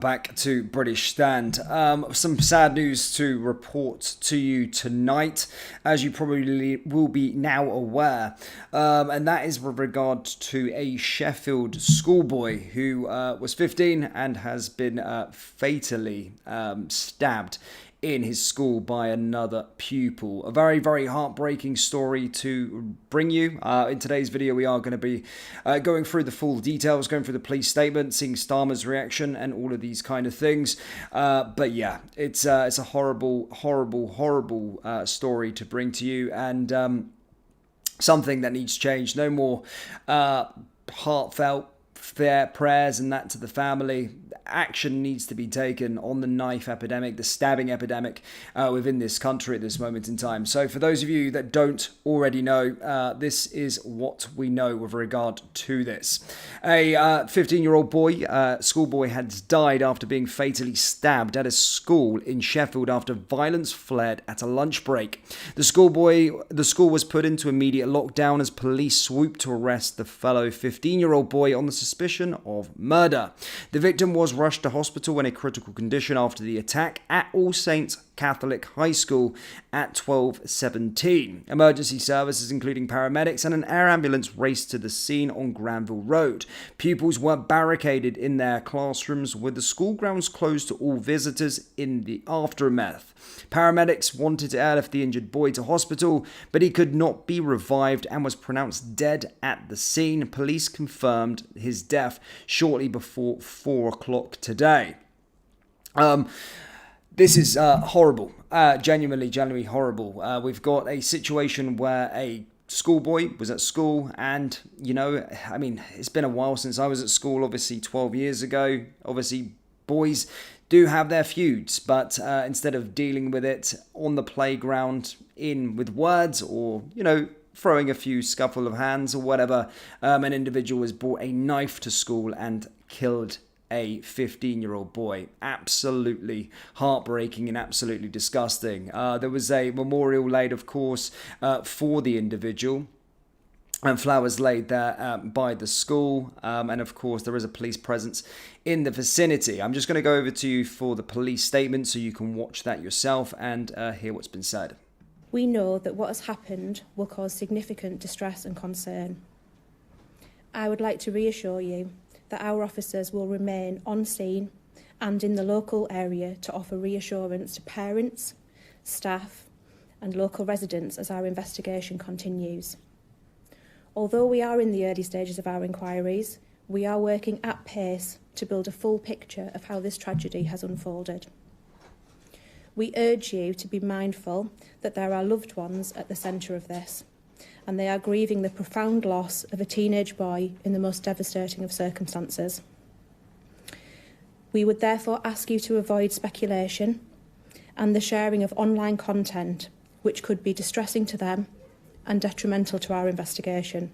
Back to British Stand. Some sad news to report to you tonight, as you probably will be now aware, and that is with regard to a Sheffield schoolboy who was 15 and has been fatally stabbed in his school by another pupil. A very, very heartbreaking story to bring you. In today's video, we are going to be going through the full details, going through the police statement, seeing Starmer's reaction, and all of these kind of things. But yeah, it's a horrible, horrible, horrible story to bring to you, and something that needs change. No more heartfelt fair prayers and that to the family. Action needs to be taken on the knife epidemic, the stabbing epidemic within this country at this moment in time. So for those of you that don't already know, this is what we know with regard to this. A 15-year-old boy, schoolboy, has died after being fatally stabbed at a school in Sheffield after violence flared at a lunch break. The school was put into immediate lockdown as police swooped to arrest the fellow 15-year-old boy on the suspicion of murder. The victim was rushed to hospital in a critical condition after the attack at All Saints Catholic High School at 12:17. Emergency services, including paramedics and an air ambulance, raced to the scene on Granville Road. Pupils were barricaded in their classrooms with the school grounds closed to all visitors in the aftermath. Paramedics wanted to airlift the injured boy to hospital, but he could not be revived and was pronounced dead at the scene. Police confirmed his death shortly before 4 o'clock today. This is horrible, genuinely horrible. We've got a situation where a schoolboy was at school, and, you know, I mean, it's been a while since I was at school, obviously 12 years ago. Obviously, boys do have their feuds, but instead of dealing with it on the playground with words or, you know, throwing a few scuffle of hands or whatever, an individual has brought a knife to school and killed a 15-year-old boy. Absolutely heartbreaking and absolutely disgusting. There was a memorial laid, of course, for the individual, and flowers laid there by the school, and of course there is a police presence in the vicinity. I'm just going to go over to you for the police statement so you can watch that yourself and hear what's been said. We know that what has happened will cause significant distress and concern. I would like to reassure you that our officers will remain on scene and in the local area to offer reassurance to parents, staff and local residents as our investigation continues. Although we are in the early stages of our inquiries, we are working at pace to build a full picture of how this tragedy has unfolded. We urge you to be mindful that there are loved ones at the centre of this, and they are grieving the profound loss of a teenage boy in the most devastating of circumstances. We would therefore ask you to avoid speculation and the sharing of online content which could be distressing to them and detrimental to our investigation.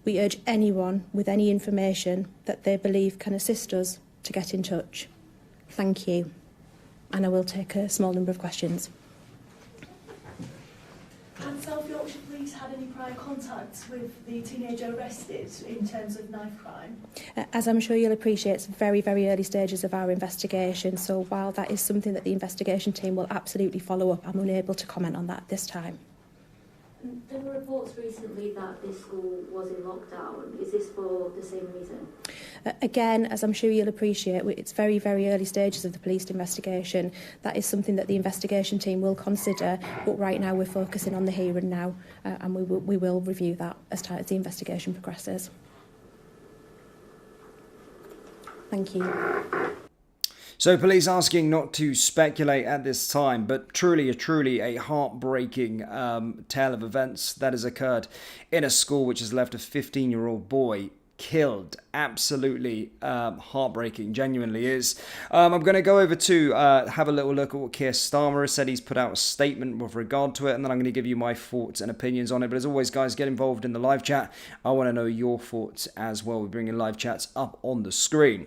We urge anyone with any information that they believe can assist us to get in touch. Thank you. And I will take a small number of questions. Has South Yorkshire Police had any prior contact with the teenager arrested in terms of knife crime? As I'm sure you'll appreciate, it's very, very early stages of our investigation, so while that is something that the investigation team will absolutely follow up, I'm unable to comment on that at this time. There were reports recently that this school was in lockdown. Is this for the same reason? Again, as I'm sure you'll appreciate, it's very, very early stages of the police investigation. That is something that the investigation team will consider, but right now we're focusing on the here and now, and we will review that as the investigation progresses. Thank you. So police asking not to speculate at this time, but truly a heartbreaking tale of events that has occurred in a school which has left a 15-year-old boy killed. Absolutely heartbreaking, genuinely is. I'm going to go over to have a little look at what Keir Starmer has said. He's put out a statement with regard to it, and then I'm going to give you my thoughts and opinions on it. But as always, guys, get involved in the live chat. I want to know your thoughts as well. We're bringing live chats up on the screen.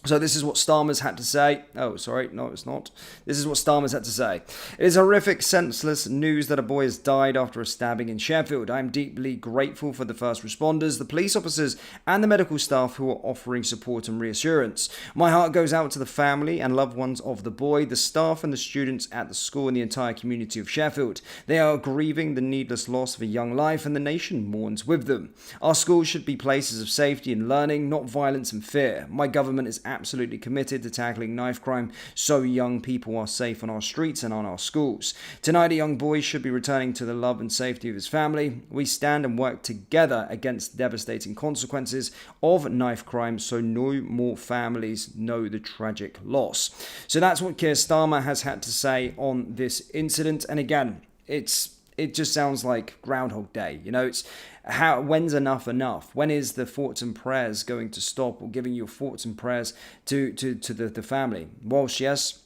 So this is what Starmer's had to say. Oh, sorry, no, it's not. This is what Starmer's had to say. It is horrific, senseless news that a boy has died after a stabbing in Sheffield. I am deeply grateful for the first responders, the police officers, and the medical staff who are offering support and reassurance. My heart goes out to the family and loved ones of the boy, the staff and the students at the school, and the entire community of Sheffield. They are grieving the needless loss of a young life, and the nation mourns with them. Our schools should be places of safety and learning, not violence and fear. My government is absolutely committed to tackling knife crime so young people are safe on our streets and on our schools. Tonight, a young boy should be returning to the love and safety of his family. We stand and work together against devastating consequences of knife crime so no more families know the tragic loss. So that's what Keir Starmer has had to say on this incident. And again, it just sounds like Groundhog Day. It's when's enough? When is the thoughts and prayers going to stop, or giving your thoughts and prayers to the family? Whilst yes,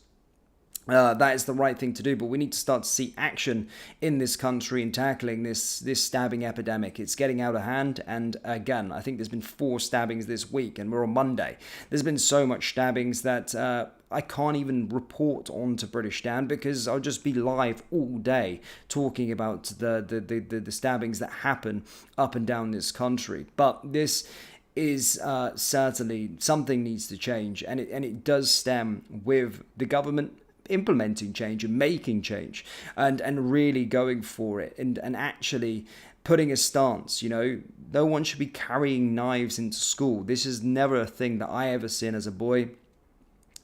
that is the right thing to do, but we need to start to see action in this country in tackling this stabbing epidemic. It's getting out of hand, and again, I think there's been 4 stabbings this week, and we're on Monday. There's been so much stabbings that I can't even report on to British Stand, because I'll just be live all day talking about the stabbings that happen up and down this country. But this is certainly something needs to change, and it does stem with the government implementing change and making change and really going for it and actually putting a stance. No one should be carrying knives into school. This is never a thing that I ever seen as a boy.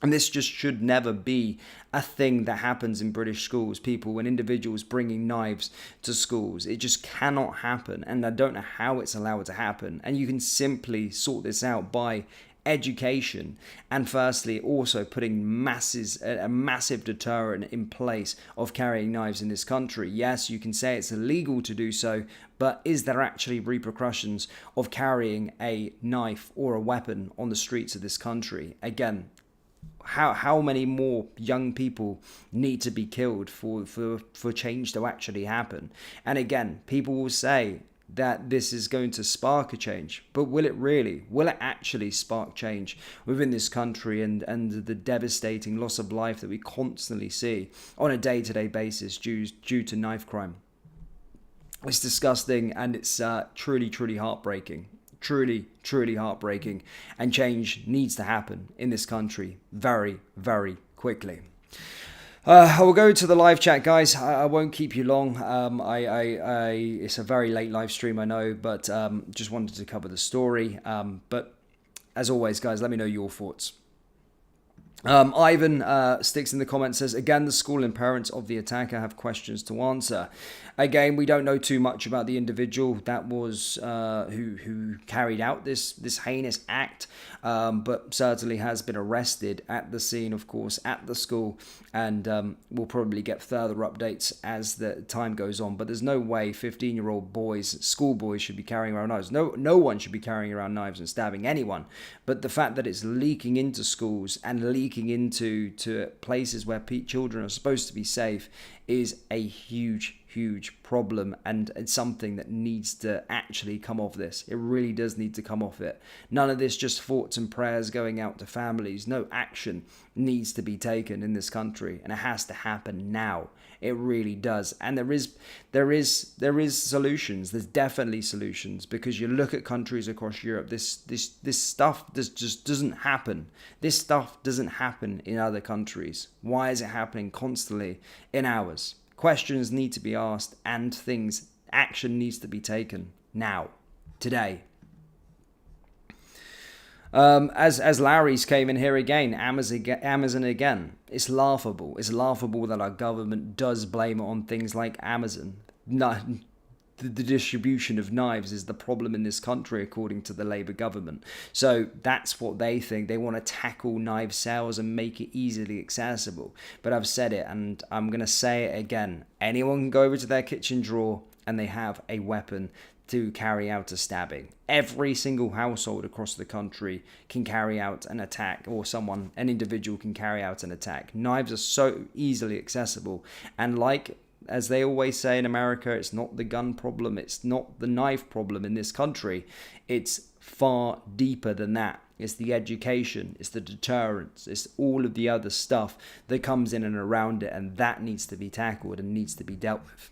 And this just should never be a thing that happens in British schools. People and individuals bringing knives to schools. It just cannot happen. And I don't know how it's allowed to happen. And you can simply sort this out by education, and firstly also putting a massive deterrent in place of carrying knives in this country. Yes, you can say it's illegal to do so, but is there actually repercussions of carrying a knife or a weapon on the streets of this country? Again, how many more young people need to be killed for change to actually happen? And again, people will say that this is going to spark a change, but will it really? Will it actually spark change within this country and the devastating loss of life that we constantly see on a day-to-day basis due to knife crime? It's disgusting, and it's truly heartbreaking. Truly heartbreaking, and change needs to happen in this country very, very quickly. I will go to the live chat, guys. I won't keep you long. It's a very late live stream, I know, but just wanted to cover the story. But as always, guys, let me know your thoughts. Ivan sticks in the comments, says, again, the school and parents of the attacker have questions to answer. Again, we don't know too much about the individual that was who carried out this heinous act, but certainly has been arrested at the scene, of course, at the school, and we'll probably get further updates as the time goes on. But there's no way 15-year-old boys, schoolboys, should be carrying around knives. No one should be carrying around knives and stabbing anyone. But the fact that it's leaking into schools and leaking into places where children are supposed to be safe is a huge problem, and it's something that needs to actually come off this. It really does need to come off it. None of this just thoughts and prayers going out to families. No, action needs to be taken in this country, and it has to happen now. It really does. And there is solutions. There's definitely solutions, because you look at countries across Europe, this stuff just doesn't happen. This stuff doesn't happen in other countries. Why is it happening constantly in ours? Questions need to be asked, and action needs to be taken now, today. As Larry's came in here again, Amazon again. It's laughable. It's laughable that our government does blame it on things like Amazon. The distribution of knives is the problem in this country, according to the Labour government. So that's what they think. They want to tackle knife sales and make it easily accessible. But I've said it, and I'm going to say it again. Anyone can go over to their kitchen drawer and they have a weapon to carry out a stabbing. Every single household across the country can carry out an attack, or an individual can carry out an attack. Knives are so easily accessible, and as they always say in America, it's not the gun problem, it's not the knife problem in this country. It's far deeper than that. It's the education, it's the deterrence, it's all of the other stuff that comes in and around it, and that needs to be tackled and needs to be dealt with.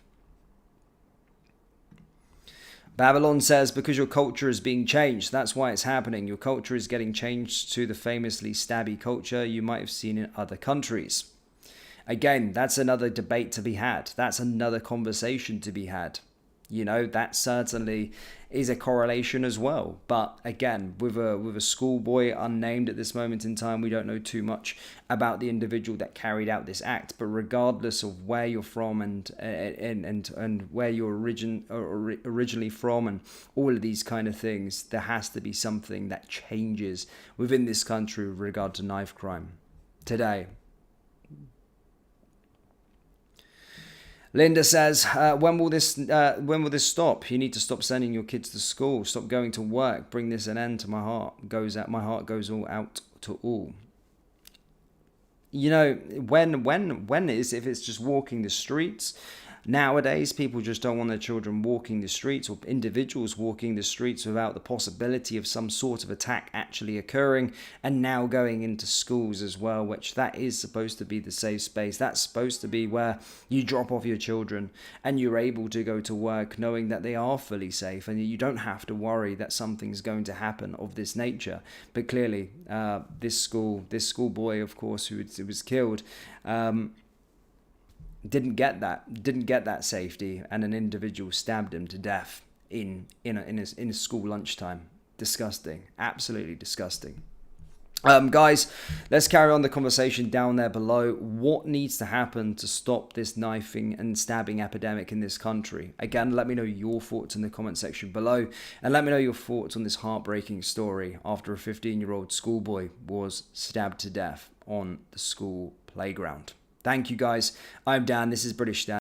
Babylon says, because your culture is being changed, that's why it's happening. Your culture is getting changed to the famously stabby culture you might have seen in other countries. Again, that's another debate to be had. That's another conversation to be had. You know, that certainly is a correlation as well. But again, with a schoolboy unnamed at this moment in time, we don't know too much about the individual that carried out this act. But regardless of where you're from and where you're originally from and all of these kind of things, there has to be something that changes within this country with regard to knife crime today. Linda says, when will this stop? You need to stop sending your kids to school. Stop going to work. Bring this an end to my heart. My heart goes all out to all. You know, when if it's just walking the streets. Nowadays, people just don't want their children walking the streets or individuals walking the streets without the possibility of some sort of attack actually occurring, and now going into schools as well, which that is supposed to be the safe space. That's supposed to be where you drop off your children and you're able to go to work knowing that they are fully safe and you don't have to worry that something's going to happen of this nature. But clearly, this schoolboy, of course, who was killed, didn't get that safety, and an individual stabbed him to death in his school lunchtime. Disgusting, absolutely disgusting. Guys, let's carry on the conversation down there below. What needs to happen to stop this knifing and stabbing epidemic in this country? Again, let me know your thoughts in the comment section below, and let me know your thoughts on this heartbreaking story after a 15-year-old schoolboy was stabbed to death on the school playground. Thank you, guys. I'm Dan. This is British Dan.